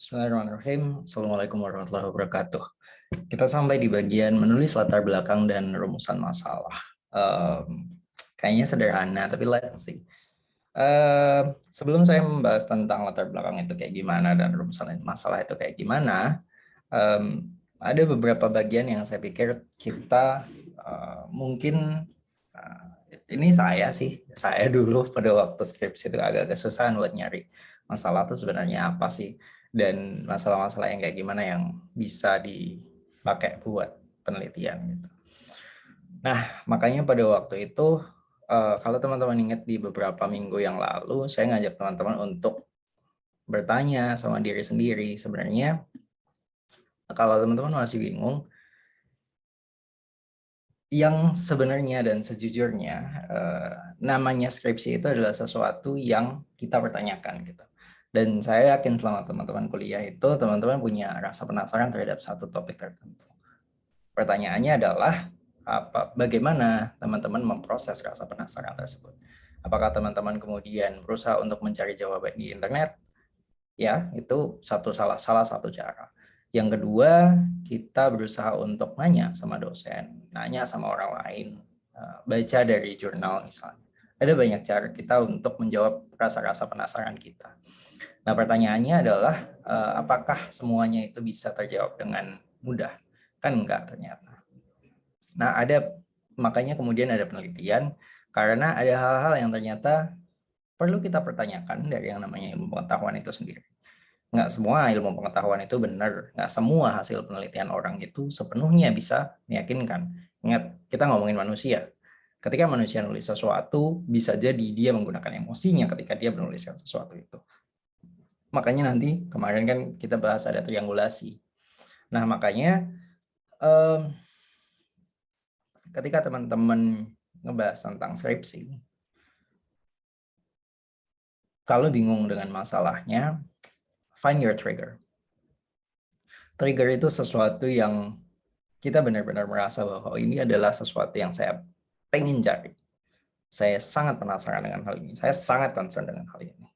Bismillahirrahmanirrahim. Assalamualaikum warahmatullahi wabarakatuh. Kita sampai di bagian menulis latar belakang dan rumusan masalah. Kayaknya sederhana, tapi let's see. Sebelum saya membahas tentang latar belakang itu kayak gimana dan rumusan masalah itu kayak gimana, ada beberapa bagian yang saya pikir kita mungkin ini saya dulu pada waktu skripsi itu agak kesusahan buat nyari masalah itu sebenarnya apa sih, dan masalah-masalah yang kayak gimana yang bisa dipakai buat penelitian gitu. Nah, makanya pada waktu itu kalau teman-teman ingat di beberapa minggu yang lalu saya ngajak teman-teman untuk bertanya sama diri sendiri, sebenarnya kalau teman-teman masih bingung, yang sebenarnya dan sejujurnya namanya skripsi itu adalah sesuatu yang kita pertanyakan gitu. Dan saya yakin selama teman-teman kuliah itu teman-teman punya rasa penasaran terhadap satu topik tertentu. Pertanyaannya adalah bagaimana teman-teman memproses rasa penasaran tersebut. Apakah teman-teman kemudian berusaha untuk mencari jawaban di internet? Ya, itu salah satu cara. Yang kedua, kita berusaha untuk nanya sama dosen, nanya sama orang lain, baca dari jurnal misalnya. Ada banyak cara kita untuk menjawab rasa-rasa penasaran kita. Nah, pertanyaannya adalah apakah semuanya itu bisa terjawab dengan mudah? Kan enggak ternyata. Nah, makanya kemudian ada penelitian, karena ada hal-hal yang ternyata perlu kita pertanyakan dari yang namanya ilmu pengetahuan itu sendiri. Nggak semua ilmu pengetahuan itu benar, nggak semua hasil penelitian orang itu sepenuhnya bisa meyakinkan. Ingat, kita ngomongin manusia. Ketika manusia nulis sesuatu, bisa jadi dia menggunakan emosinya ketika dia menuliskan sesuatu itu. Makanya nanti kemarin kan kita bahas ada triangulasi. Nah, makanya ketika teman-teman ngebahas tentang skripsi, kalau bingung dengan masalahnya, find your trigger. Trigger itu sesuatu yang kita benar-benar merasa bahwa ini adalah sesuatu yang saya pengen cari. Saya sangat penasaran dengan hal ini. Saya sangat concern dengan hal ini.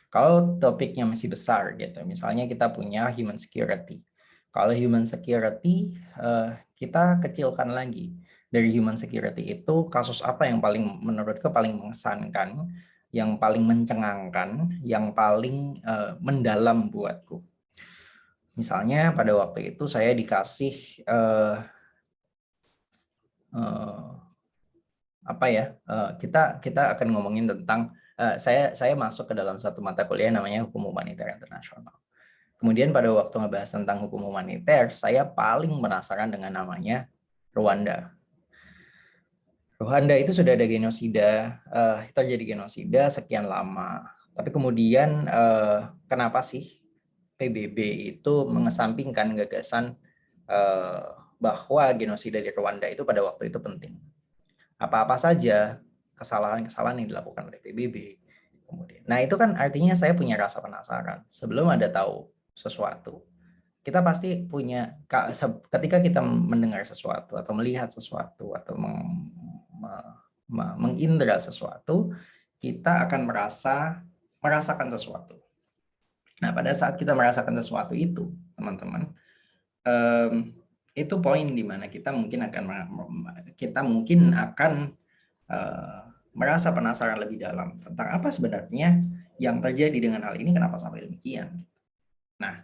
Kalau topiknya masih besar gitu, misalnya kita punya human security. Kalau human security, kita kecilkan lagi. Dari human security itu, kasus apa yang paling menurutku paling mengesankan, yang paling mencengangkan, yang paling mendalam buatku. Misalnya pada waktu itu saya dikasih kita akan ngomongin tentang saya masuk ke dalam satu mata kuliah namanya hukum humaniter internasional. Kemudian pada waktu ngebahas tentang hukum humaniter, saya paling penasaran dengan namanya Rwanda. Rwanda itu sudah ada genosida, terjadi genosida sekian lama. Tapi kemudian kenapa sih PBB itu mengesampingkan gagasan bahwa genosida di Rwanda itu pada waktu itu penting? Apa-apa saja kesalahan-kesalahan yang dilakukan oleh PBB. Kemudian, nah itu kan artinya saya punya rasa penasaran. Sebelum ada tahu sesuatu, kita pasti punya, ketika kita mendengar sesuatu atau melihat sesuatu atau mengindra sesuatu, kita akan merasakan sesuatu. Nah, pada saat kita merasakan sesuatu itu, teman-teman, itu poin di mana kita mungkin akan merasa penasaran lebih dalam tentang apa sebenarnya yang terjadi dengan hal ini, kenapa sampai demikian. Nah,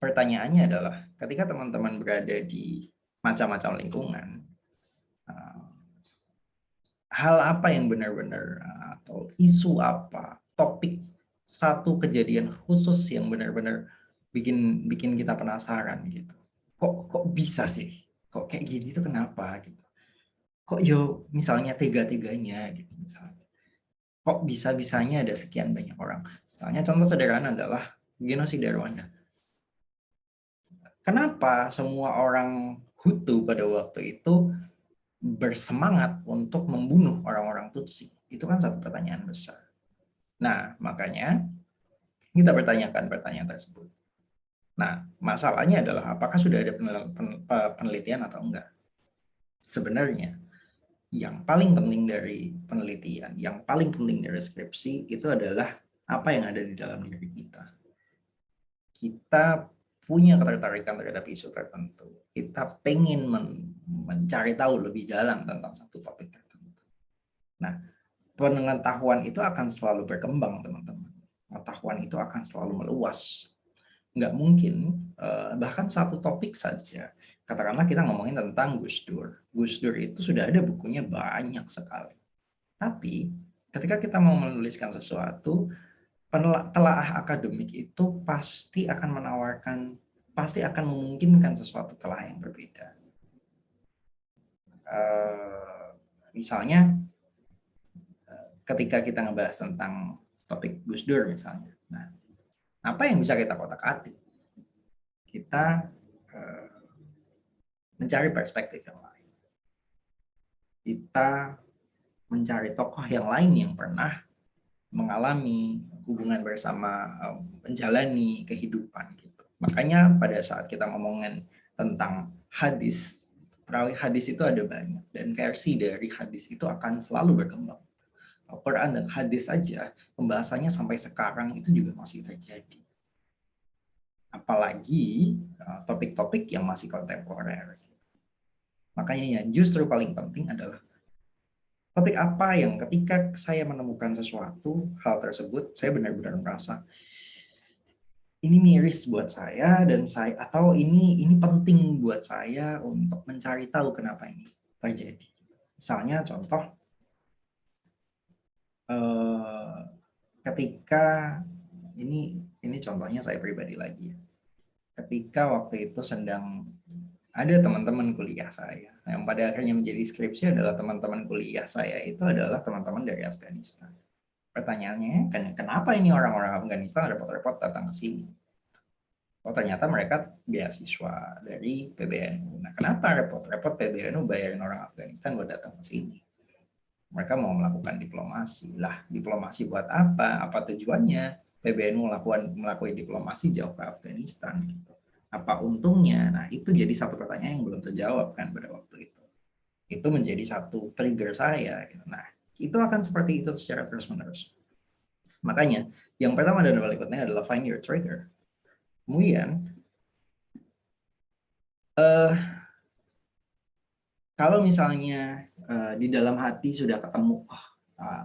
pertanyaannya adalah ketika teman-teman berada di macam-macam lingkungan, hal apa yang benar-benar atau isu apa, topik, satu kejadian khusus yang benar-benar bikin kita penasaran gitu. Kok bisa sih? Kok kayak gini tuh kenapa gitu? Kok misalnya tega-teganya gitu misalnya. Kok bisa-bisanya ada sekian banyak orang? Misalnya contoh sederhana adalah genosida Rwanda. Kenapa semua orang Hutu pada waktu itu bersemangat untuk membunuh orang-orang Tutsi? Itu kan satu pertanyaan besar. Nah, makanya kita pertanyakan pertanyaan tersebut. Nah, masalahnya adalah apakah sudah ada penelitian atau enggak? Sebenarnya, yang paling penting dari penelitian, yang paling penting dari skripsi itu adalah apa yang ada di dalam diri kita. kita punya ketertarikan terhadap isu tertentu, kita pengen mencari tahu lebih dalam tentang satu topik tertentu. Nah, pengetahuan itu akan selalu berkembang, teman-teman. Pengetahuan itu akan selalu meluas. Nggak mungkin, bahkan satu topik saja. Katakanlah kita ngomongin tentang Gus Dur. Gus Dur itu sudah ada bukunya banyak sekali. Tapi ketika kita mau menuliskan sesuatu, telaah akademik itu pasti akan memungkinkan sesuatu telaah yang berbeda. Misalnya, ketika kita ngebahas tentang topik Gus Dur misalnya, nah, apa yang bisa kita kotak-atik? Kita mencari perspektif yang lain. Kita mencari tokoh yang lain yang pernah mengalami hubungan bersama, menjalani kehidupan gitu. Makanya pada saat kita ngomongin tentang hadis, perawi hadis itu ada banyak dan versi dari hadis itu akan selalu berkembang. Al-Quran dan hadis saja pembahasannya sampai sekarang itu juga masih terjadi. Apalagi topik-topik yang masih kontemporer. Makanya yang justru paling penting adalah topik apa yang ketika saya menemukan sesuatu, hal tersebut, saya benar-benar merasa ini miris buat saya dan atau ini penting buat saya untuk mencari tahu kenapa ini terjadi. Misalnya contoh, ketika ini contohnya saya pribadi lagi ya. Ketika waktu itu sedang ada teman-teman kuliah saya yang pada akhirnya menjadi skripsi adalah teman-teman kuliah saya itu adalah teman-teman dari Afghanistan. Pertanyaannya, kenapa ini orang-orang Afghanistan repot-repot datang ke sini? Oh, ternyata mereka beasiswa dari PBNU. Nah, kenapa repot-repot PBNU bayarin orang Afghanistan buat datang ke sini? Mereka mau melakukan diplomasi. Lah, diplomasi buat apa? Apa tujuannya? PBNU melakukan diplomasi jauh ke Afghanistan gitu. Apa untungnya? Nah, itu jadi satu pertanyaan yang belum terjawab kan pada waktu itu. Itu menjadi satu trigger saya. Gitu. Nah, itu akan seperti itu secara terus-menerus. Makanya, yang pertama dan berikutnya adalah find your trigger. Kemudian, kalau misalnya di dalam hati sudah ketemu,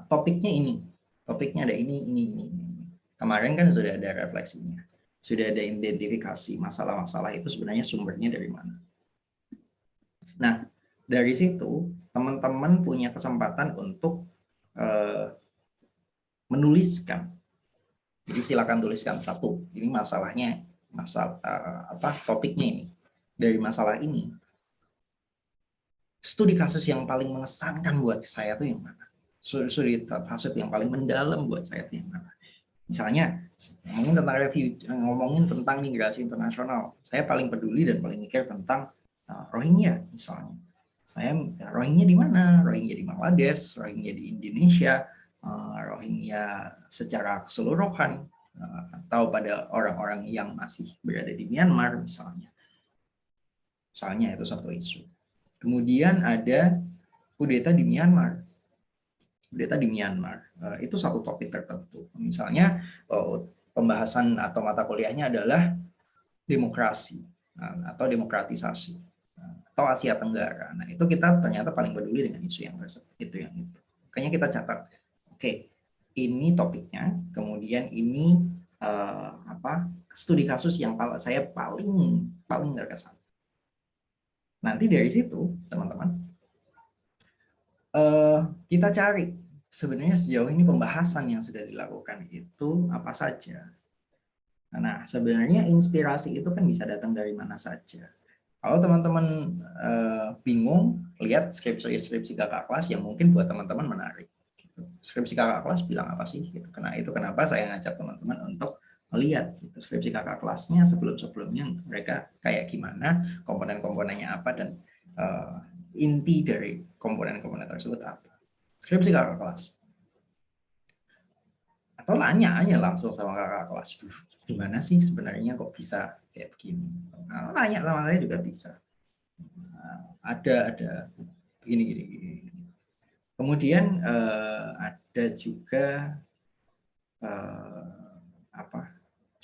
topiknya ini, topiknya ada ini. Kemarin kan sudah ada refleksinya, sudah ada identifikasi masalah-masalah itu sebenarnya sumbernya dari mana. Nah, dari situ teman-teman punya kesempatan untuk menuliskan. Jadi silakan tuliskan satu. Ini masalahnya, topiknya ini. Dari masalah ini, studi kasus yang paling mengesankan buat saya tuh yang mana? Studi kasus yang paling mendalam buat saya tuh yang mana? Misalnya ngomongin tentang migrasi internasional, saya paling peduli dan paling mikir tentang Rohingya misalnya. Saya Rohingya di mana? Rohingya di Bangladesh, Rohingya di Indonesia, Rohingya secara keseluruhan, atau pada orang-orang yang masih berada di Myanmar misalnya. Misalnya itu satu isu. Kemudian ada kudeta di Myanmar. Kudeta di Myanmar itu satu topik tertentu. Misalnya pembahasan atau mata kuliahnya adalah demokrasi atau demokratisasi atau Asia Tenggara. Nah, itu kita ternyata paling peduli dengan isu yang tersebut. Itu yang itu. Makanya kita catat. Oke, ini topiknya. Kemudian ini studi kasus yang saya paling terkesan. Nanti dari situ, teman-teman, kita cari sebenarnya sejauh ini pembahasan yang sudah dilakukan itu apa saja. Nah, sebenarnya inspirasi itu kan bisa datang dari mana saja. Kalau teman-teman bingung, lihat skripsi kakak kelas yang mungkin buat teman-teman menarik. Skripsi kakak kelas bilang apa sih? Karena itu kenapa saya ngajak teman-teman untuk melihat skripsi kakak kelasnya sebelum-sebelumnya mereka kayak gimana, komponen-komponennya apa, dan inti dari komponen-komponen tersebut apa. Skripsi kakak kelas. Atau nanya aja langsung sama kakak kelas, gimana sih sebenarnya kok bisa kayak begini. Nah, nanya sama saya juga bisa. Ada gini. Kemudian ada juga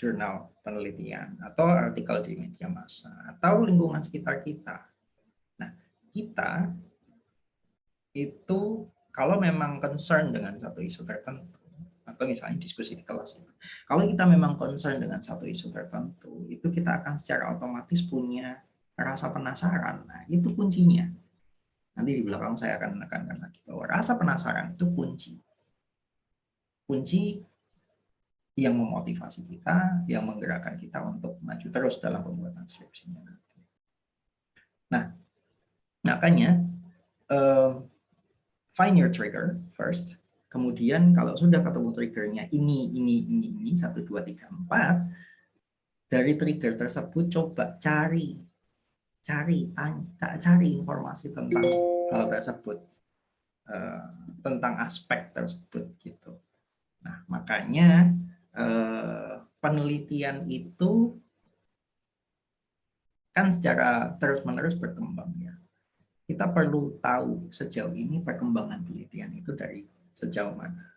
jurnal penelitian atau artikel di media massa atau lingkungan sekitar kita. Nah, kita itu kalau memang concern dengan satu isu tertentu, atau misalnya diskusi di kelas, kalau kita memang concern dengan satu isu tertentu, itu kita akan secara otomatis punya rasa penasaran. Nah, itu kuncinya. Nanti di belakang saya akan menekankan lagi bahwa rasa penasaran itu kunci. Kunci yang memotivasi kita, yang menggerakkan kita untuk maju terus dalam pembuatan skripsinya. Nah, makanya find your trigger first. Kemudian kalau sudah ketemu triggernya ini, 1, 2, 3, 4, dari trigger tersebut coba cari informasi tentang hal tersebut, tentang aspek tersebut gitu. Nah, makanya penelitian itu kan secara terus-menerus berkembang ya. Kita perlu tahu sejauh ini perkembangan penelitian itu dari sejauh mana.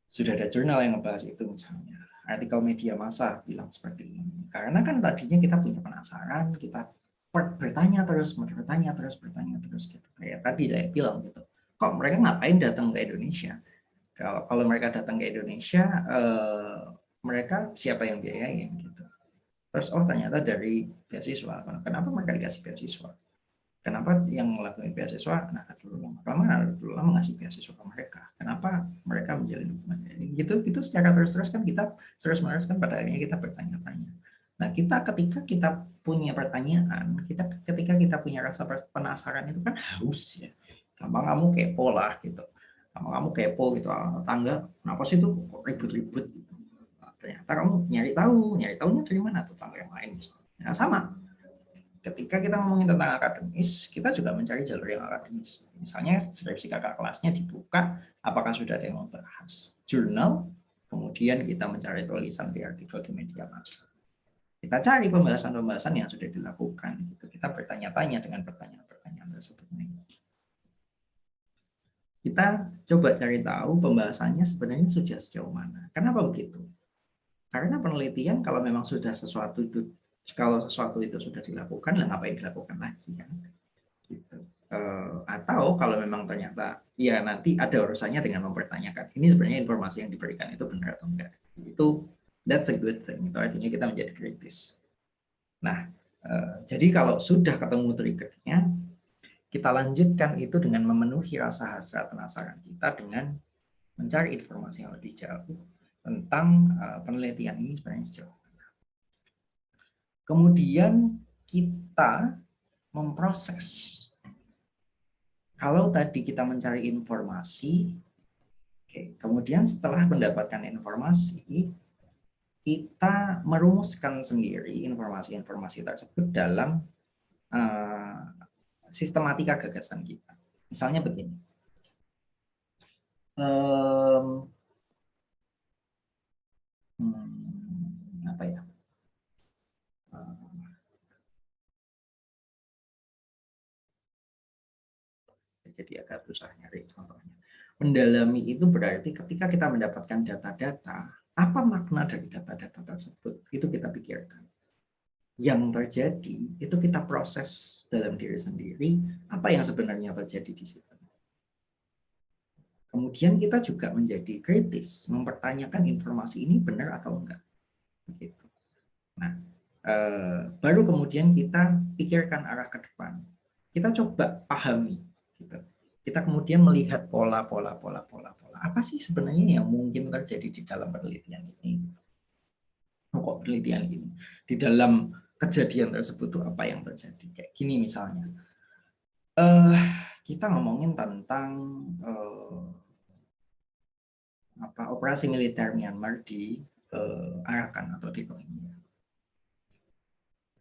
Sudah ada jurnal yang ngebahas itu misalnya. Artikel media massa bilang seperti ini. Karena kan tadinya kita punya penasaran, kita bertanya terus gitu. Kayak tadi saya bilang gitu. Kok mereka ngapain datang ke Indonesia? Kalau mereka datang ke Indonesia, mereka siapa yang biayain gitu. Terus ternyata dari beasiswa. Kenapa mereka dikasih beasiswa? Kenapa yang melakukan beasiswa Nahdlatul Ulama ngasih beasiswa ke mereka? Kenapa mereka menjalin hubungan ini? Gitu secara terus-terus kan kita terus-menerus kan pada akhirnya kita bertanya-tanya. Nah, ketika kita punya pertanyaan, ketika kita punya rasa penasaran itu kan haus ya. Gampang kamu kepo lah gitu. Kamu kepo gitu, tangga, kenapa sih itu ribut-ribut gitu. Nah, ternyata kamu nyari tahunya dari mana tuh tangga yang lain. Nah, sama. Ketika kita ngomongin tentang akademis, kita juga mencari jalur yang akademis. Misalnya skripsi kakak kelasnya dibuka, apakah sudah ada yang mau bahas? Jurnal, kemudian kita mencari tulisan di artikel di media massa. Kita cari pembahasan-pembahasan yang sudah dilakukan. Gitu. Kita bertanya-tanya dengan pertanyaan-pertanyaan tersebut. Kita coba cari tahu pembahasannya sebenarnya sudah sejauh mana. Kenapa begitu? Karena penelitian kalau memang sudah sesuatu itu sudah dilakukan, lah ngapain dilakukan lagi kan? Gitu. Atau kalau memang ternyata ya nanti ada urusannya dengan mempertanyakan ini sebenarnya informasi yang diberikan itu benar atau enggak. Itu that's a good thing. Itu artinya kita menjadi kritis. Nah, jadi kalau sudah ketemu triggernya, kita lanjutkan itu dengan memenuhi rasa hasrat penasaran kita dengan mencari informasi yang lebih jauh tentang penelitian ini sebenarnya sejauh mana. Kemudian kita memproses. Kalau tadi kita mencari informasi, kemudian setelah mendapatkan informasi, kita merumuskan sendiri informasi-informasi tersebut dalam sistematika gagasan kita. Misalnya begini. Apa ya? Jadi agak susah nyari contohnya. Mendalami itu berarti ketika kita mendapatkan data-data, apa makna dari data-data tersebut? Itu kita pikirkan. Yang terjadi itu kita proses dalam diri sendiri, apa yang sebenarnya terjadi di situ. Kemudian kita juga menjadi kritis, mempertanyakan informasi ini benar atau enggak. Begitu. Nah, baru kemudian kita pikirkan arah ke depan. Kita coba pahami. Gitu. Kita kemudian melihat pola. Apa sih sebenarnya yang mungkin terjadi di dalam penelitian ini? Kok penelitian ini? Di dalam kejadian tersebut tuh apa yang terjadi? Kayak gini misalnya. Kita ngomongin tentang operasi militer Myanmar di Arakan atau di Rohingya.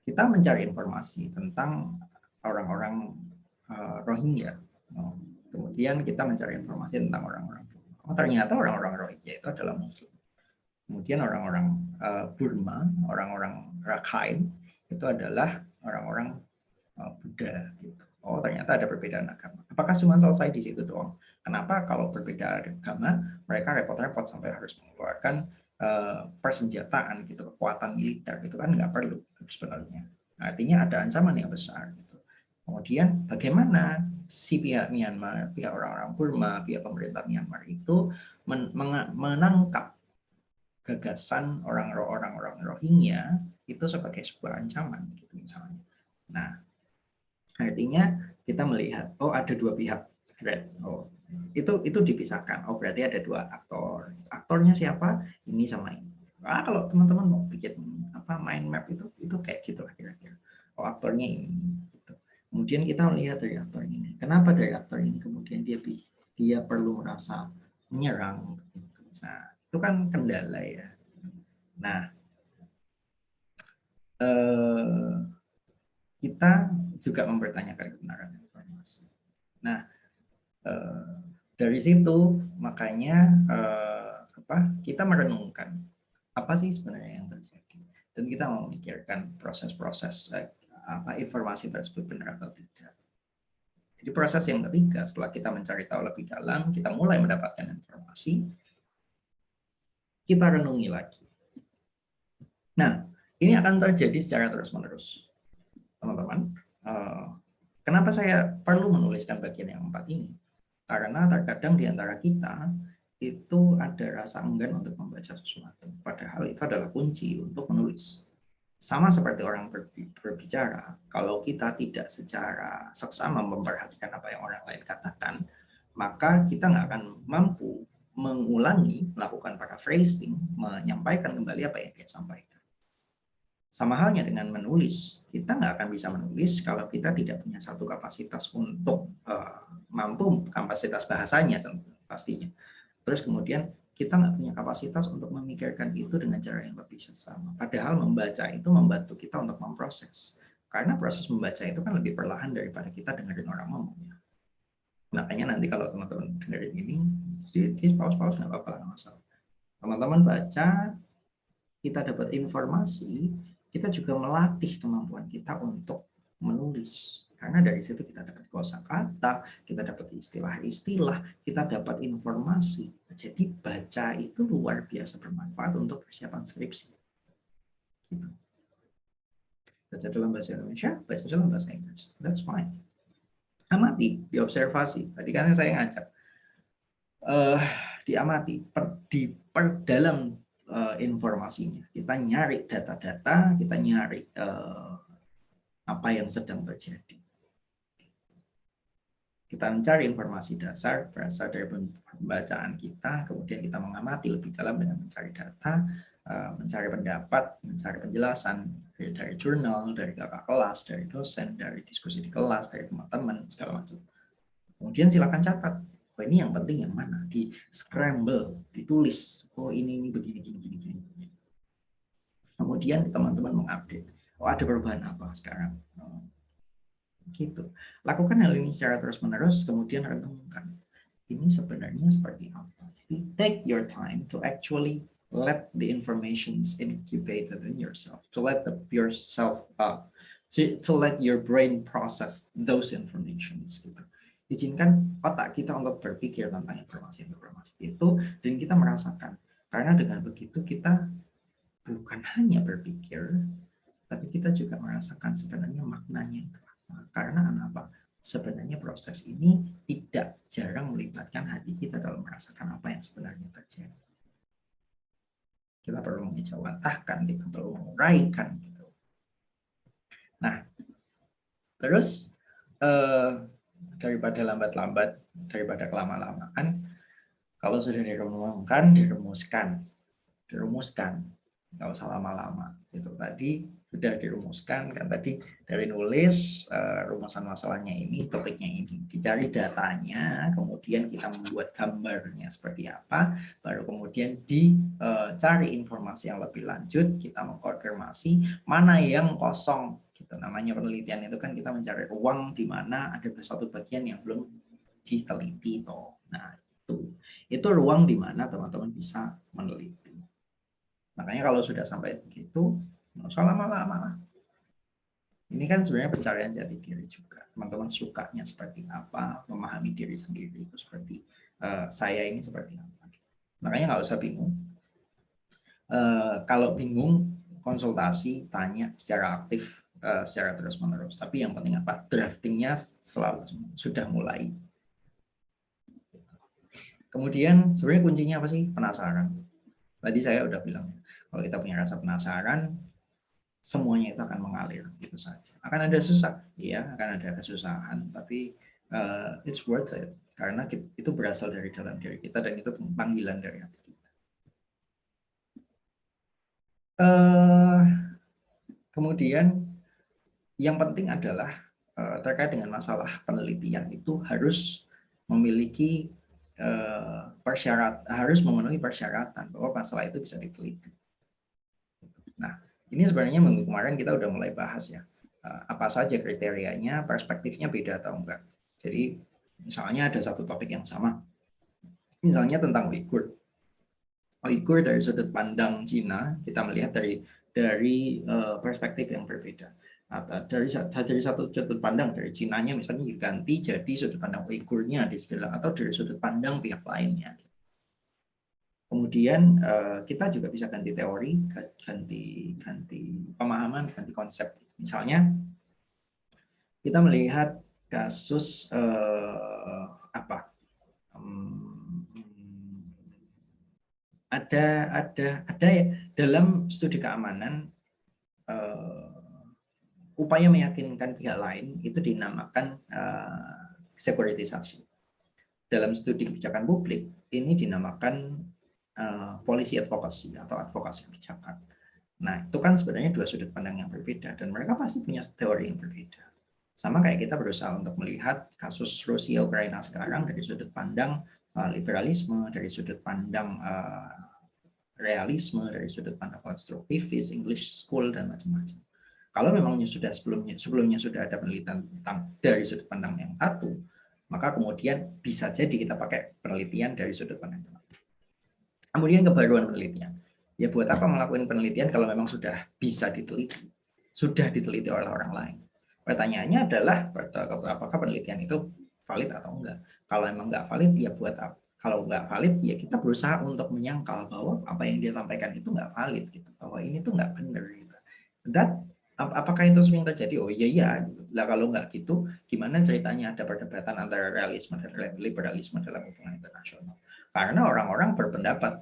Kita mencari informasi tentang orang-orang Rohingya. Kemudian kita mencari informasi tentang orang-orang ternyata orang-orang Rohingya itu adalah Muslim. Kemudian orang-orang Burma, orang-orang Rakhine itu adalah orang-orang Buddha. Gitu. Ternyata ada perbedaan agama. Apakah cuma selesai di situ doang? Kenapa kalau berbeda agama, mereka repot-repot sampai harus mengeluarkan persenjataan gitu, kekuatan militer itu kan nggak perlu sebenarnya. Artinya ada ancaman yang besar gitu. Kemudian bagaimana si pihak Myanmar, pihak orang-orang Burma, pihak pemerintah Myanmar itu menangkap gagasan orang-orang Rohingya itu sebagai sebuah ancaman gitu misalnya. Nah, artinya kita melihat ada dua pihak threat. Itu dipisahkan. Berarti ada dua aktor. Aktornya siapa? Ini sama ini. Kalau teman-teman mau bikin mind map itu kayak gitu lah kira-kira. Aktornya ini. Gitu. Kemudian kita melihat dari aktor ini. Kenapa dari aktor ini kemudian dia perlu merasa menyerang? Gitu. Nah, itu kan kendala ya. Nah, kita juga mempertanyakan kebenaran informasi. Nah, dari situ makanya kita merenungkan apa sih sebenarnya yang terjadi dan kita memikirkan proses-proses informasi tersebut benar atau tidak. Jadi proses yang ketiga setelah kita mencari tahu lebih dalam, kita mulai mendapatkan informasi, kita renungi lagi. Nah, ini akan terjadi secara terus-menerus, teman-teman. Kenapa saya perlu menuliskan bagian yang 4 ini? Karena terkadang di antara kita itu ada rasa enggan untuk membaca sesuatu. Padahal itu adalah kunci untuk menulis. Sama seperti orang berbicara, kalau kita tidak secara seksama memperhatikan apa yang orang lain katakan, maka kita nggak akan mampu mengulangi, melakukan paraphrasing, menyampaikan kembali apa yang dia sampaikan. Sama halnya dengan menulis, kita nggak akan bisa menulis kalau kita tidak punya satu kapasitas untuk mampu kapasitas bahasanya pastinya. Terus kemudian kita nggak punya kapasitas untuk memikirkan itu dengan cara yang lebih seksama. Padahal membaca itu membantu kita untuk memproses. Karena proses membaca itu kan lebih perlahan daripada kita dengerin orang ngomong. Makanya nanti kalau teman-teman dengerin ini, di pause-pause nggak apa-apa, nggak masalah. Teman-teman baca, kita dapat informasi, kita juga melatih kemampuan kita untuk menulis. Karena dari situ kita dapat kosakata, kita dapat istilah-istilah, kita dapat informasi. Jadi baca itu luar biasa bermanfaat untuk persiapan skripsi. Gitu. Baca dalam bahasa Indonesia, baca dalam bahasa Inggris. That's fine. Amati, diobservasi. Tadi kan saya ngajak. Diamati, dalam informasinya. Kita nyari data-data, kita nyari apa yang sedang terjadi. Kita mencari informasi dasar berasal dari pembacaan kita, kemudian kita mengamati lebih dalam dengan mencari data, mencari pendapat, mencari penjelasan dari jurnal, dari kakak kelas, dari dosen, dari diskusi di kelas, dari teman-teman, segala macam. Kemudian silakan catat. Ini yang penting yang mana? Di scramble, ditulis. Ini begini, gini. Kemudian teman-teman mengupdate. Ada perubahan apa sekarang? Gitu. Lakukan hal ini secara terus-menerus, kemudian renungkan. Ini sebenarnya seperti apa? Jadi, take your time to actually let the informations incubate within yourself, to let yourself to let your brain process those informations. Gitu. Izinkan otak kita untuk berpikir tentang informasi-informasi itu dan kita merasakan. Karena dengan begitu kita bukan hanya berpikir, tapi kita juga merasakan sebenarnya maknanya itu. Karena apa? Sebenarnya proses ini tidak jarang melibatkan hati kita dalam merasakan apa yang sebenarnya terjadi. Kita perlu mengejawantahkan, kita perlu menguraikan. Gitu. Nah, terus daripada lambat-lambat, daripada kelama-lamaan, kalau sudah dirumuskan, nggak usah lama-lama. Itu tadi sudah dirumuskan kan tadi dari nulis rumusan masalahnya ini, topiknya ini, dicari datanya, kemudian kita membuat gambarnya seperti apa, baru kemudian dicari informasi yang lebih lanjut, kita mengkonfirmasi mana yang kosong. Gitu. Namanya penelitian itu kan kita mencari ruang di mana ada satu bagian yang belum diteliti toh. Nah, itu ruang di mana teman-teman bisa meneliti. Makanya kalau sudah sampai begitu, nggak usah lama-lama lah. Ini kan sebenarnya pencarian jati diri juga. Teman-teman sukanya seperti apa, memahami diri sendiri itu seperti saya ini seperti apa. Makanya nggak usah bingung. Kalau bingung, konsultasi, tanya secara aktif, secara terus-menerus. Tapi yang penting apa? Draftingnya selalu sudah mulai. Kemudian sebenarnya kuncinya apa sih? Penasaran. Tadi saya udah bilang, kalau kita punya rasa penasaran, semuanya itu akan mengalir gitu saja. Akan ada susah, iya, akan ada kesusahan, tapi it's worth it karena itu berasal dari dalam diri kita dan itu panggilan dari hati kita. Kemudian yang penting adalah terkait dengan masalah penelitian itu harus memiliki harus memenuhi persyaratan bahwa masalah itu bisa diteliti. Nah, ini sebenarnya minggu kemarin kita udah mulai bahas ya, apa saja kriterianya, perspektifnya beda atau enggak. Jadi misalnya ada satu topik yang sama, misalnya tentang Uighur. Uighur dari sudut pandang Cina, kita melihat dari perspektif yang berbeda. Atau dari satu sudut pandang dari Cinanya misalnya diganti jadi sudut pandang Uighurnya atau dari sudut pandang pihak lainnya. Kemudian kita juga bisa ganti teori, ganti pemahaman, ganti konsep. Misalnya kita melihat kasus apa? Ada ya dalam studi keamanan upaya meyakinkan pihak lain itu dinamakan sekuritisasi. Dalam studi kebijakan publik ini dinamakan policy advocacy atau advokasi kebijakan. Nah, itu kan sebenarnya dua sudut pandang yang berbeda dan mereka pasti punya teori yang berbeda. Sama kayak kita berusaha untuk melihat kasus Rusia Ukraina sekarang dari sudut pandang liberalisme, dari sudut pandang realisme, dari sudut pandang konstruktivis, English school dan macam-macam. Kalau memangnya sudah sebelumnya sudah ada penelitian tentang dari sudut pandang yang satu, maka kemudian bisa jadi kita pakai penelitian dari sudut pandang yang lain. Kemudian kebaruan penelitian. Ya buat apa melakukan penelitian kalau memang sudah bisa diteliti, sudah diteliti oleh orang lain. Pertanyaannya adalah apakah penelitian itu valid atau enggak. Kalau memang enggak valid, ya buat apa? Kalau enggak valid, ya kita berusaha untuk menyangkal bahwa apa yang dia sampaikan itu enggak valid, gitu. Bahwa ini tuh enggak benar. Gitu. Dan apakah itu sering terjadi? Oh iya. Lah kalau enggak gitu, gimana ceritanya ada perdebatan antara realisme dan liberalisme dalam hubungan internasional? Karena orang-orang berpendapat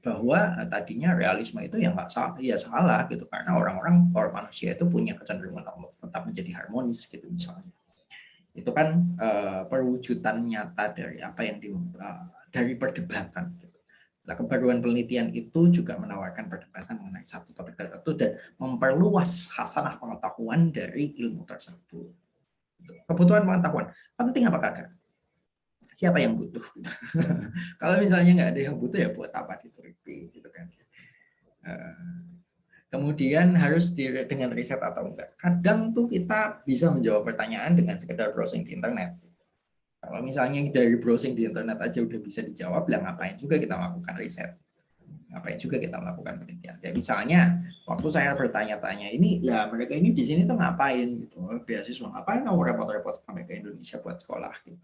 bahwa tadinya realisme itu yang nggak salah, ya salah gitu karena orang manusia itu punya kecenderungan untuk tetap menjadi harmonis gitu misalnya. Itu kan perwujudan nyata dari apa yang dari perdebatan. Gitu. Nah, kebaruan penelitian itu juga menawarkan perdebatan mengenai satu topik tertentu dan memperluas khasanah pengetahuan dari ilmu tersebut. Kebutuhan pengetahuan penting apa kagak? Siapa yang butuh? Kalau misalnya nggak ada yang butuh ya buat apa diteliti gitu kan. Kemudian harus dengan riset atau enggak. Kadang tuh kita bisa menjawab pertanyaan dengan sekedar browsing di internet. Kalau misalnya dari browsing di internet aja udah bisa dijawab, lah ngapain juga kita melakukan riset? Ngapain juga kita melakukan penelitian? Ya misalnya waktu saya bertanya-tanya ini, ya mereka ini di sini tuh ngapain gitu? Beasiswa ngapain kamu repot-repot sampai ke Indonesia buat sekolah gitu?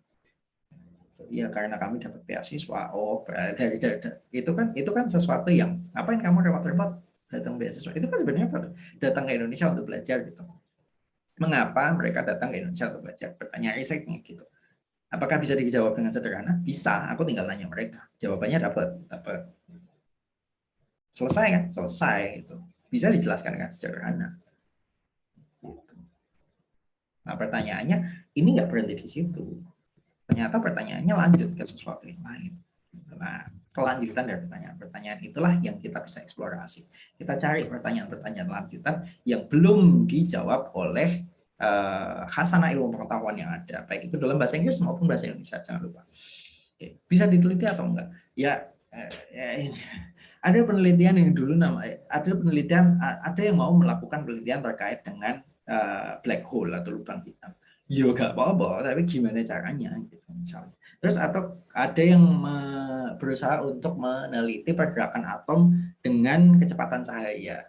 Ya karena kami dapat beasiswa. Oh, dari itu kan sesuatu yang ngapain kamu repot-repot datang beasiswa? Itu kan sebenarnya datang ke Indonesia untuk belajar gitu. Mengapa mereka datang ke Indonesia untuk belajar? Pertanyaan risetnya gitu. Apakah bisa dijawab dengan sederhana? Bisa. Aku tinggal nanya mereka. Jawabannya dapat. Selesai kan? Selesai itu. Bisa dijelaskan dengan sederhana. Nah pertanyaannya ini nggak berhenti di situ. Ternyata pertanyaannya lanjut ke sesuatu yang lain. Nah, kelanjutan dari pertanyaan-pertanyaan itulah yang kita bisa eksplorasi. Kita cari pertanyaan-pertanyaan lanjutan yang belum dijawab oleh khasanah ilmu pengetahuan yang ada, baik itu dalam bahasa Inggris maupun bahasa Indonesia, jangan lupa. Oke, bisa diteliti atau enggak? Ya, ada penelitian yang dulu ada yang mau melakukan penelitian terkait dengan black hole atau lubang hitam. Ya nggak apa-apa, tapi gimana caranya gitu misalnya. Terus atau ada yang berusaha untuk meneliti pergerakan atom dengan kecepatan cahaya.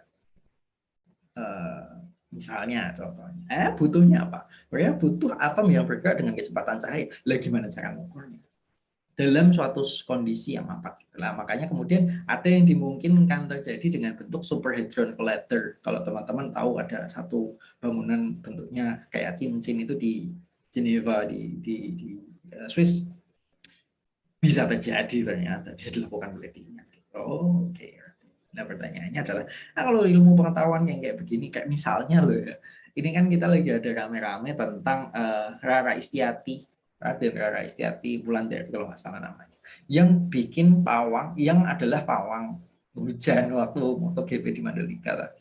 Misalnya contohnya, butuhnya apa? Mereka butuh atom yang bergerak dengan kecepatan cahaya. Lah gimana cara mengukurnya? dalam suatu kondisi yang mapat. Nah, makanya kemudian ada yang dimungkinkan terjadi dengan bentuk superhedron collider. Kalau teman-teman tahu ada satu bangunan bentuknya kayak cincin itu di Geneva di Swiss, bisa terjadi ternyata, bisa dilakukan penelitian. Oh, oke. Nah, pertanyaannya adalah, nah, kalau ilmu pengetahuan yang kayak begini, kayak misalnya loh ya, ini kan kita lagi ada rame-rame tentang Rara Istiati, Raden Rara Istiati Wulandari kalau nggak salah namanya, yang bikin pawang, yang adalah pawang hujan waktu MotoGP di Mandalika.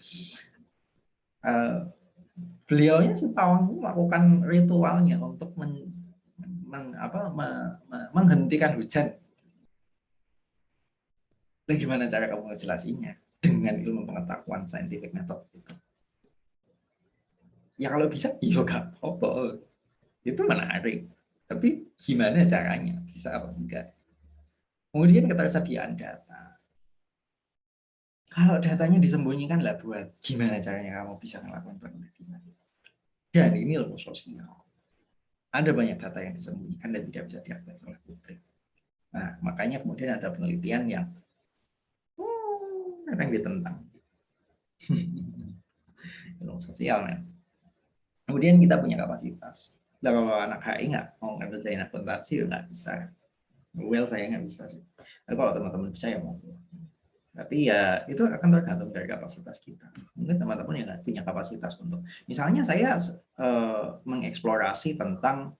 Beliaunya si pawang itu melakukan ritualnya untuk menghentikan hujan. Nah, gimana cara kamu menjelaskannya dengan ilmu pengetahuan scientific method gitu? Ya kalau bisa, ya gak apa-apa. Itu menarik. Tapi gimana caranya? Bisa apa enggak? Kemudian ketersediaan data. Kalau datanya disembunyikan lah buat gimana caranya kamu bisa melakukan penelitian. Dan ini ilmu sosial. Ada banyak data yang disembunyikan dan tidak bisa diakses oleh publik. Nah, makanya kemudian ada penelitian yang kadang ditentang. Ilmu sosial, men. Kemudian kita punya kapasitas. Nah, kalau anak HI nggak mau ngerjain akuntansi, ya nggak bisa. Well, saya nggak bisa sih. Nah, kalau teman-teman bisa ya mau. Tapi ya itu akan tergantung dari kapasitas kita. Mungkin teman-teman yang punya kapasitas untuk, misalnya saya mengeksplorasi tentang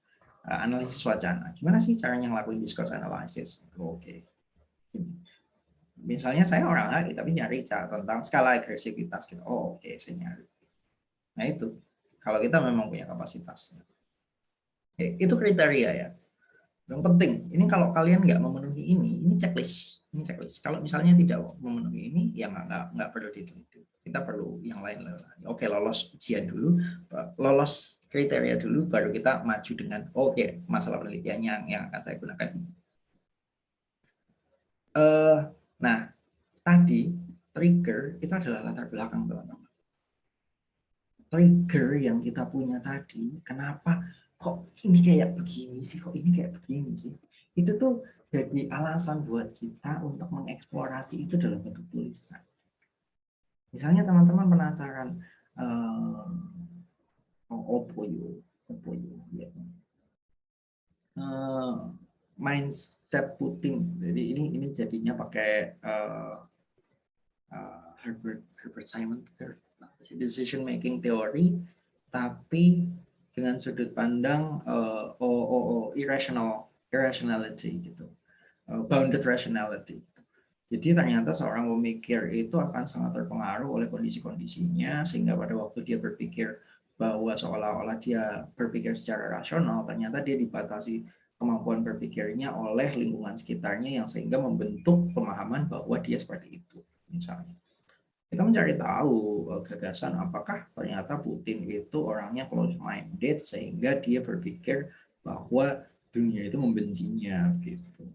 analisis wacana. Gimana sih caranya ngelakuin discourse analysis? Oke. Misalnya saya orang HI tapi nyari tentang skala agresivitas. Gitu. Oh, oke, saya nyari. Nah itu, kalau kita memang punya kapasitas. Itu kriteria ya. Yang penting, ini kalau kalian nggak memenuhi ini checklist. Ini checklist. Kalau misalnya tidak memenuhi ini, ya nggak perlu diteliti. Kita perlu yang lain. Oke, lolos ujian dulu, lolos kriteria dulu, baru kita maju dengan oke, masalah penelitiannya yang akan saya gunakan. Nah, tadi trigger itu adalah latar belakang, teman-teman. Trigger yang kita punya tadi, kenapa kok ini kayak begini sih, kok ini kayak begini sih, itu tuh jadi alasan buat kita untuk mengeksplorasi itu dalam bentuk tulisan. Misalnya teman-teman penasaran, opo ya. Mindset putting, jadi ini jadinya pakai Herbert Simon, decision making theory, tapi dengan sudut pandang irrationality gitu, bounded rationality. Jadi ternyata seorang pemikir itu akan sangat terpengaruh oleh kondisi-kondisinya, sehingga pada waktu dia berpikir bahwa seolah-olah dia berpikir secara rasional, ternyata dia dibatasi kemampuan berpikirnya oleh lingkungan sekitarnya yang sehingga membentuk pemahaman bahwa dia seperti itu. Misalnya, kita mencari tahu gagasan apakah ternyata Putin itu orangnya close minded sehingga dia berpikir bahwa dunia itu membencinya gitu.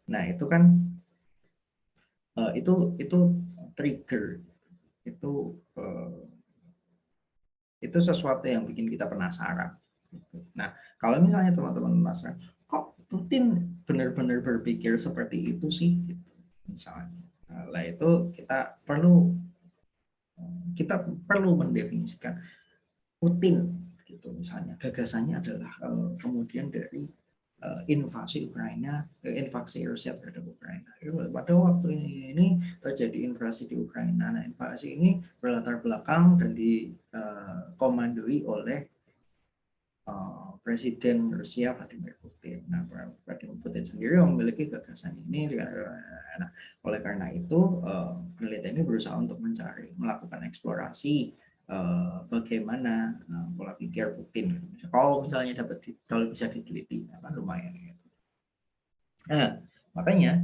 Nah, itu kan itu trigger, itu sesuatu yang bikin kita penasaran. Nah, kalau misalnya teman-teman penasaran, kok Putin benar-benar berpikir seperti itu sih, gitu, misalnya, nah itu kita perlu mendefinisikan Putin, gitu, misalnya gagasannya adalah kemudian dari invasi Ukraina, invasi Rusia terhadap Ukraina. Pada waktu ini terjadi invasi di Ukraina. Nah, invasi ini berlatar belakang dan dikomandoi oleh Presiden Rusia Vladimir Putin. Nah, Vladimir Putin sendiri memiliki gagasan ini. Nah, oleh karena itu, penelitian ini berusaha untuk melakukan eksplorasi bagaimana pola pikir Putin. Kalau misalnya kalau bisa diteliti, kan lumayan. Gitu. Nah, makanya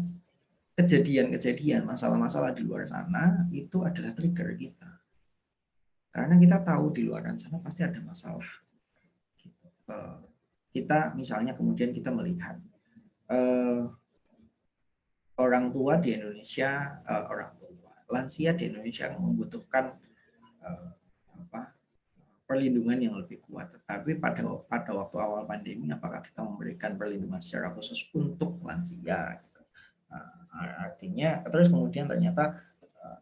kejadian-kejadian, masalah-masalah di luar sana itu adalah trigger kita. Karena kita tahu di luar sana pasti ada masalah. Kita misalnya kemudian kita melihat orang tua di Indonesia, lansia di Indonesia membutuhkan perlindungan yang lebih kuat. Tetapi pada waktu awal pandemi, apakah kita memberikan perlindungan secara khusus untuk lansia? Artinya, terus kemudian ternyata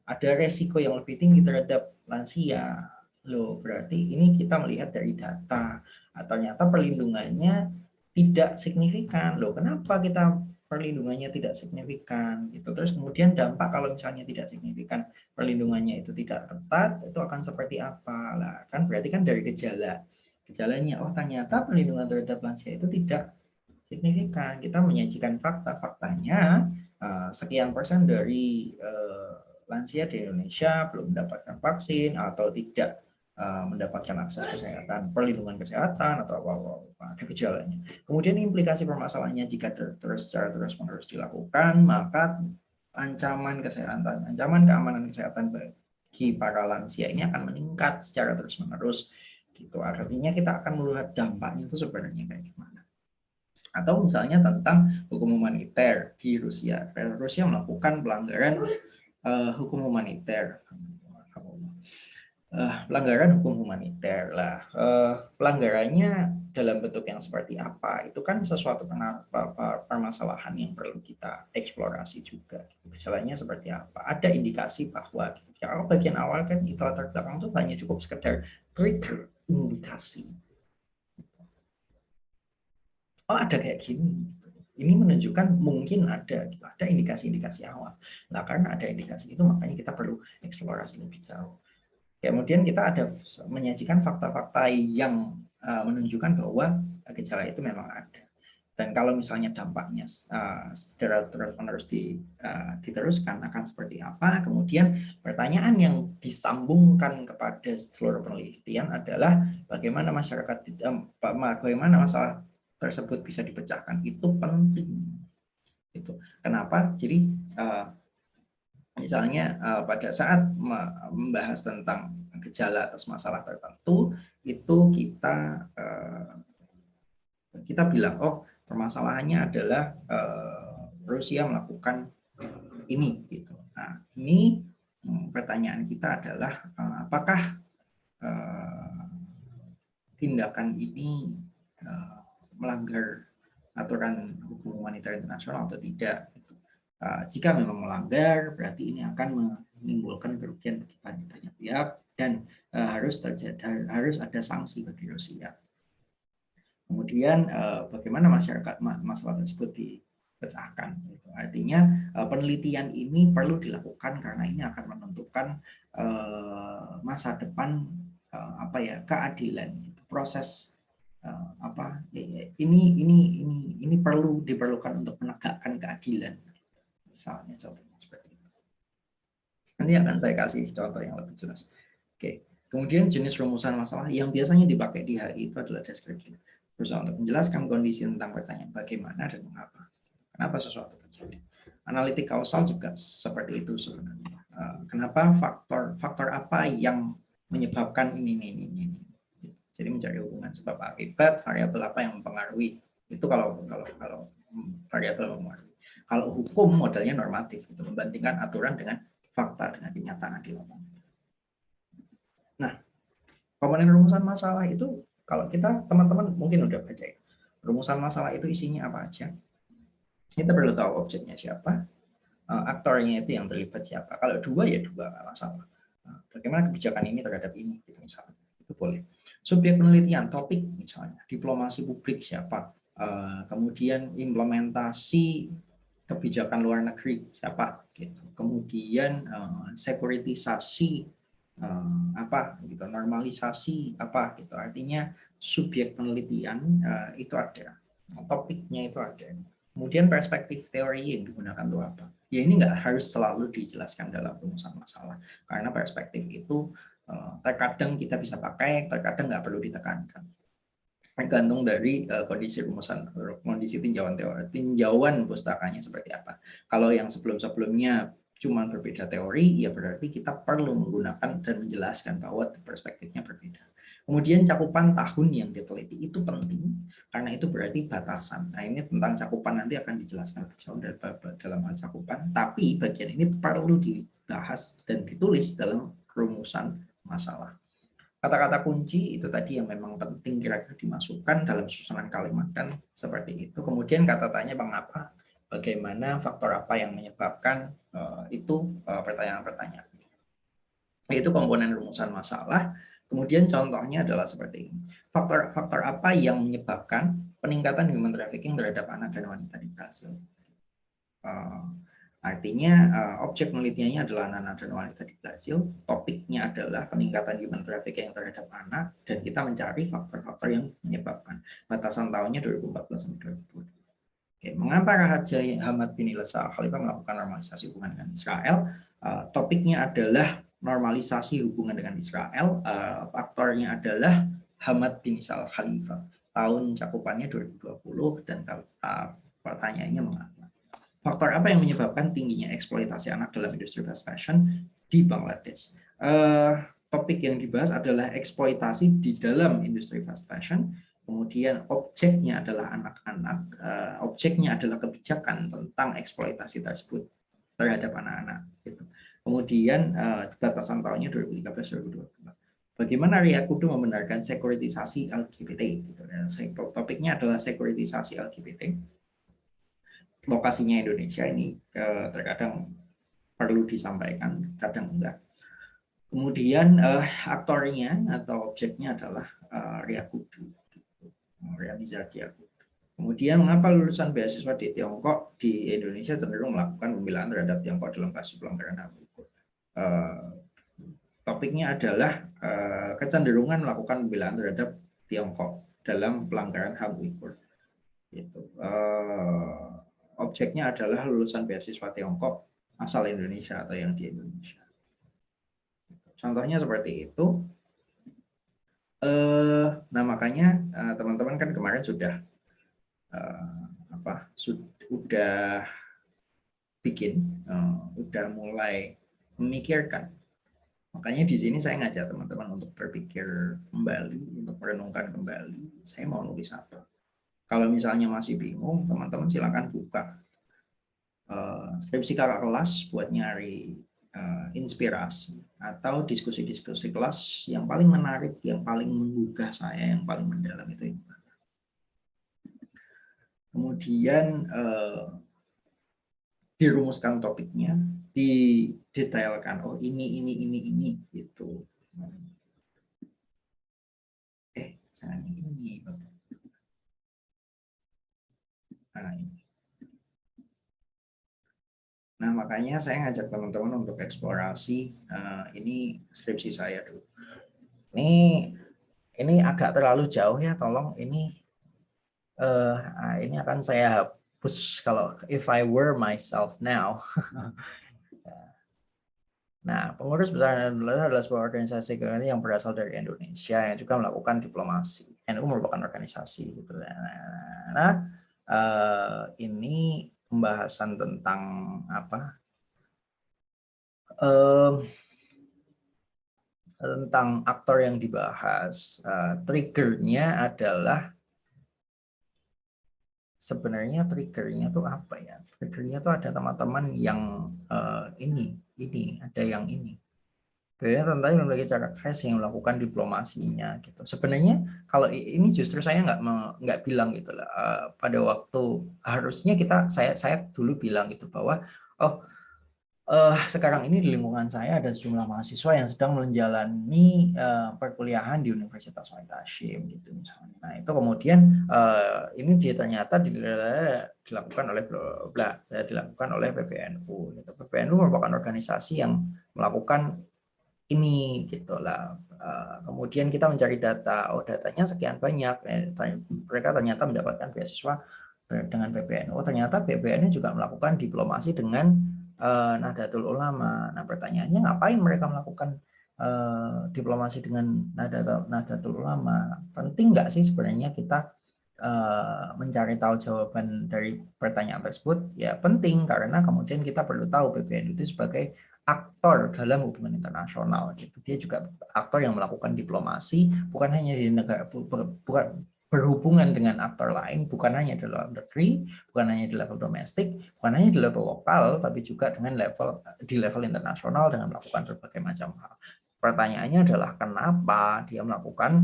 ada resiko yang lebih tinggi terhadap lansia. Loh, berarti ini kita melihat dari data. Ternyata perlindungannya tidak signifikan. Loh, kenapa kita perlindungannya tidak signifikan gitu. Terus kemudian dampak kalau misalnya tidak signifikan, perlindungannya itu tidak ketat, itu akan seperti apa? Lah, kan berarti kan dari gejalanya, oh ternyata perlindungan terhadap lansia itu tidak signifikan. Kita menyajikan faktanya, sekian persen dari lansia di Indonesia belum mendapatkan vaksin atau tidak mendapatkan akses kesehatan, perlindungan kesehatan atau apa ada gejalanya. Kemudian implikasi permasalahannya jika secara terus-menerus dilakukan, maka ancaman kesehatan, ancaman keamanan kesehatan bagi para lansia ini akan meningkat secara terus-menerus. Gitu. Artinya kita akan melihat dampaknya itu sebenarnya kayak gimana. Atau misalnya tentang hukum humaniter di Rusia. Rusia melakukan pelanggaran hukum humaniter. Pelanggaran hukum humaniter lah. Pelanggarannya dalam bentuk yang seperti apa? Itu kan sesuatu permasalahan yang perlu kita eksplorasi juga. Gejalanya seperti apa? Ada indikasi bahwa kalau bagian awal kan itu latar belakang itu hanya cukup sekedar trigger indikasi. Oh ada kayak gini. Ini menunjukkan mungkin ada indikasi-indikasi awal. Nah karena ada indikasi itu makanya kita perlu eksplorasi lebih jauh. Kemudian kita ada menyajikan fakta-fakta yang menunjukkan bahwa gejala itu memang ada. Dan kalau misalnya dampaknya secara terus-menerus diteruskan akan seperti apa? Kemudian pertanyaan yang disambungkan kepada seluruh penelitian adalah bagaimana bagaimana masalah tersebut bisa dipecahkan. Itu penting. Itu. Kenapa? Jadi misalnya pada saat membahas tentang gejala atas masalah tertentu itu kita bilang oh permasalahannya adalah Rusia melakukan ini gitu. Nah ini pertanyaan kita adalah apakah tindakan ini melanggar aturan hukum humaniter internasional atau tidak? Jika memang melanggar, berarti ini akan menimbulkan kerugian bagi banyak pihak dan harus ada sanksi bagi Rusia. Kemudian bagaimana masalah tersebut dipecahkan? Artinya penelitian ini perlu dilakukan karena ini akan menentukan masa depan keadilan, proses ini perlu diperlukan untuk menegakkan keadilan. Misalnya contohnya seperti itu. Nanti akan saya kasih contoh yang lebih jelas. Oke. Kemudian jenis rumusan masalah yang biasanya dipakai di HI itu adalah deskriptif. Berusaha untuk menjelaskan kondisi tentang pertanyaan bagaimana dan mengapa. Kenapa sesuatu terjadi. Analitik kausal juga seperti itu sebenarnya. Kenapa faktor apa yang menyebabkan ini. Jadi mencari hubungan sebab akibat, variabel apa yang mempengaruhi. Itu kalau variabel mempengaruhi. Kalau hukum modelnya normatif, itu membandingkan aturan dengan fakta, dengan kenyataan di lapangan. Nah, komponen rumusan masalah itu, kalau kita, teman-teman mungkin udah baca ya. Rumusan masalah itu isinya apa aja. Kita perlu tahu objeknya siapa, aktornya itu yang terlibat siapa. Kalau dua, ya dua, nggak masalah. Bagaimana kebijakan ini terhadap ini, gitu misalnya. Itu boleh. Subjek penelitian, topik misalnya, diplomasi publik siapa, kemudian implementasi kebijakan luar negeri siapa gitu. Kemudian sekuritisasi gitu, normalisasi apa gitu. Artinya subjek penelitian itu ada, topiknya itu ada. Kemudian perspektif teori yang digunakan itu apa? Ya ini nggak harus selalu dijelaskan dalam rumusan masalah, karena perspektif itu terkadang kita bisa pakai, terkadang nggak perlu ditekankan. Tergantung dari kondisi tinjauan pustakanya seperti apa. Kalau yang sebelumnya cuma berbeda teori, ya berarti kita perlu menggunakan dan menjelaskan bahwa perspektifnya berbeda. Kemudian cakupan tahun yang diteliti itu penting, karena itu berarti batasan. Nah ini tentang cakupan nanti akan dijelaskan lebih jauh dalam hal cakupan, tapi bagian ini perlu dibahas dan ditulis dalam rumusan masalah. Kata-kata kunci itu tadi yang memang penting kira-kira dimasukkan dalam susunan kalimat kan seperti itu. Kemudian kata tanya mengapa, bagaimana, faktor apa yang menyebabkan itu pertanyaan-pertanyaan. Yaitu komponen rumusan masalah. Kemudian contohnya adalah seperti ini. Faktor apa yang menyebabkan peningkatan human trafficking terhadap anak dan wanita di Brasil? Artinya objek penelitiannya adalah anak-anak dan wanita di Brasil, topiknya adalah peningkatan human trafficking terhadap anak, dan kita mencari faktor-faktor yang menyebabkan. Batasan tahunnya 2014 sampai 2020. Oke, mengapa Raja Hamad bin Isa Khalifah melakukan normalisasi hubungan dengan Israel? Topiknya adalah normalisasi hubungan dengan Israel, faktornya adalah Hamad bin Isa Khalifah. Tahun cakupannya 2020 dan pertanyaannya mengapa? Faktor apa yang menyebabkan tingginya eksploitasi anak dalam industri fast fashion di Bangladesh? Topik yang dibahas adalah eksploitasi di dalam industri fast fashion. Kemudian objeknya adalah anak-anak, objeknya adalah kebijakan tentang eksploitasi tersebut terhadap anak-anak. Gitu. Kemudian batasan tahunnya 2013-2022. Bagaimana Riyakudu membenarkan sekuritisasi LGBT? Gitu. Topiknya adalah sekuritisasi LGBT. Lokasinya Indonesia ini terkadang perlu disampaikan, kadang enggak. Kemudian aktornya atau objeknya adalah Riyakudu, Riyakudu. Kemudian mengapa lulusan beasiswa di Tiongkok di Indonesia cenderung melakukan pembelaan terhadap Tiongkok dalam kasus pelanggaran HAM Uyghur? Topiknya adalah kecenderungan melakukan pembelaan terhadap Tiongkok dalam pelanggaran HAM Uyghur. Gitu. Objeknya adalah lulusan beasiswa Tiongkok asal Indonesia atau yang di Indonesia. Contohnya seperti itu. Nah makanya teman-teman kan kemarin sudah sudah bikin, udah mulai memikirkan. Makanya di sini saya ngajak teman-teman untuk berpikir kembali, untuk merenungkan kembali. Saya mau nulis apa? Kalau misalnya masih bingung, teman-teman silakan buka skripsi kakak kelas buat nyari inspirasi atau diskusi-diskusi kelas yang paling menarik, yang paling menggugah saya, yang paling mendalam itu yang mana. Kemudian dirumuskan topiknya, didetailkan. Oh ini gitu. Jangan ini. Nah, makanya saya ngajak teman-teman untuk eksplorasi. Ini skripsi saya dulu. Ini agak terlalu jauh ya, tolong ini akan saya hapus kalau if I were myself now. Nah, pengurus besar adalah sebuah organisasi yang berasal dari Indonesia yang juga melakukan diplomasi. NU merupakan organisasi gitu. Nah, ini pembahasan tentang apa? Tentang aktor yang dibahas. Triggernya adalah sebenarnya triggernya tuh apa ya? Triggernya tuh ada teman-teman yang ini ada yang ini. Beliau tentunya memiliki cara khas yang melakukan diplomasinya gitu. Sebenarnya kalau ini justru saya nggak bilang gitu lah. Pada waktu harusnya saya dulu bilang gitu bahwa sekarang ini di lingkungan saya ada sejumlah mahasiswa yang sedang menjalani perkuliahan di Universitas Wahid Hasyim gitu misalnya. Nah itu kemudian ini ternyata dilakukan oleh PBNU. Gitu. PBNU merupakan organisasi yang melakukan ini gitulah. Kemudian kita mencari data, datanya sekian banyak. Mereka ternyata mendapatkan beasiswa dengan PBNU. Ternyata PBNU juga melakukan diplomasi dengan Nahdlatul Ulama. Nah pertanyaannya ngapain mereka melakukan diplomasi dengan Nahdlatul Ulama? Penting nggak sih sebenarnya kita mencari tahu jawaban dari pertanyaan tersebut? Ya penting karena kemudian kita perlu tahu PBNU itu sebagai aktor dalam hubungan internasional gitu. Dia juga aktor yang melakukan diplomasi bukan hanya di negara bukan berhubungan dengan aktor lain, bukan hanya di dalam negeri, bukan hanya di level domestik, bukan hanya di level lokal, tapi juga dengan di level internasional dengan melakukan berbagai macam hal. pertanyaannya adalah kenapa dia melakukan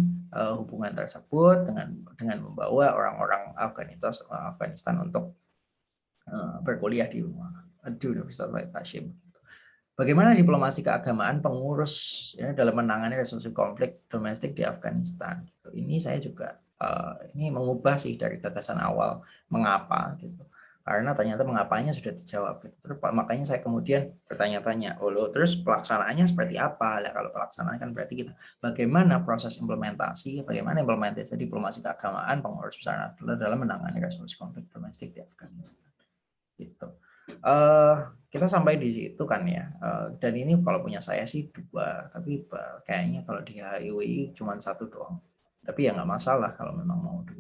hubungan tersebut dengan membawa orang-orang Afghanistan untuk berkuliah di Universitas Wahid Hasyim. Bagaimana diplomasi keagamaan pengurus dalam menangani resolusi konflik domestik di Afghanistan? Ini saya juga ini mengubah sih dari gagasan awal mengapa gitu. Karena ternyata mengapanya sudah dijawab gitu. Terus makanya saya kemudian bertanya-tanya, terus pelaksanaannya seperti apa? Kalau pelaksanaan kan berarti kita bagaimana proses implementasi, bagaimana implementasi diplomasi keagamaan pengurus besar Nahdlatul dalam menangani resolusi konflik domestik di Afghanistan. Gitu. Kita sampai di situ kan ya, dan ini kalau punya saya sih 2, tapi kayaknya kalau di HIWI cuma 1 doang, tapi ya nggak masalah kalau memang mau 2.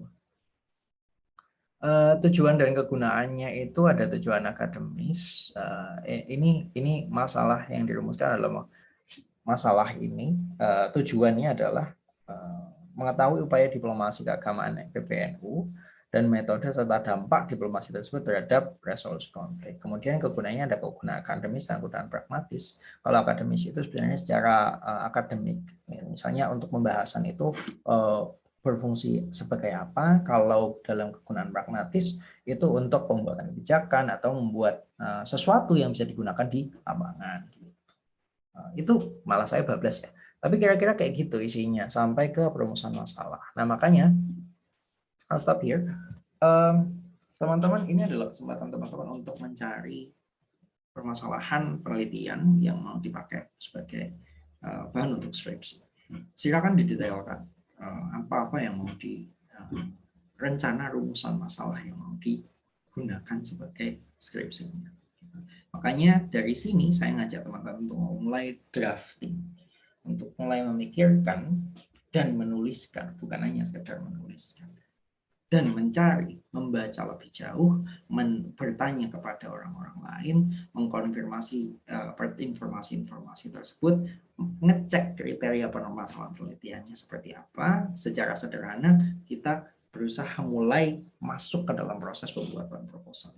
Tujuan dan kegunaannya itu ada tujuan akademis. Ini masalah yang dirumuskan adalah masalah ini tujuannya adalah mengetahui upaya diplomasi keagamaan PBNU dan metode serta dampak diplomasi tersebut terhadap resolusi konflik. Kemudian kegunaannya ada kegunaan akademis dan kegunaan pragmatis. Kalau akademis itu sebenarnya secara akademik, misalnya untuk pembahasan itu berfungsi sebagai apa. Kalau dalam kegunaan pragmatis itu untuk pembuatan kebijakan atau membuat sesuatu yang bisa digunakan di lapangan. Itu malah saya bablas ya. Tapi kira-kira kayak gitu isinya sampai ke perumusan masalah. Nah makanya I'll stop here. Teman-teman, ini adalah kesempatan teman-teman untuk mencari permasalahan penelitian yang mau dipakai sebagai bahan untuk skripsi. Silakan didetailkan apa-apa yang mau rencana rumusan masalah yang mau digunakan sebagai skripsinya. Makanya dari sini saya ngajak teman-teman untuk mulai drafting, untuk mulai memikirkan dan menuliskan, bukan hanya sekedar menuliskan. Dan mencari, membaca lebih jauh, bertanya kepada orang-orang lain, mengkonfirmasi informasi-informasi tersebut, ngecek kriteria permasalahan penelitiannya seperti apa. Secara sederhana, kita berusaha mulai masuk ke dalam proses pembuatan proposal.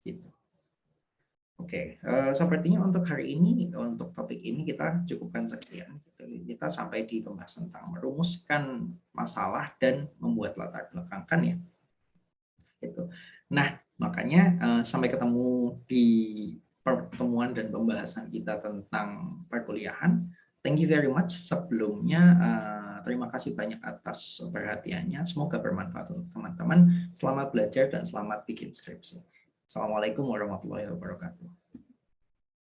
Gitu. Oke, sepertinya untuk hari ini, untuk topik ini kita cukupkan sekian. Kita sampai di pembahasan tentang merumuskan masalah dan membuat latar belakang kan ya. Gitu. Nah, makanya sampai ketemu di pertemuan dan pembahasan kita tentang perkuliahan. Thank you very much. Sebelumnya, terima kasih banyak atas perhatiannya. Semoga bermanfaat untuk teman-teman. Selamat belajar dan selamat bikin skripsi. Assalamualaikum warahmatullahi wabarakatuh.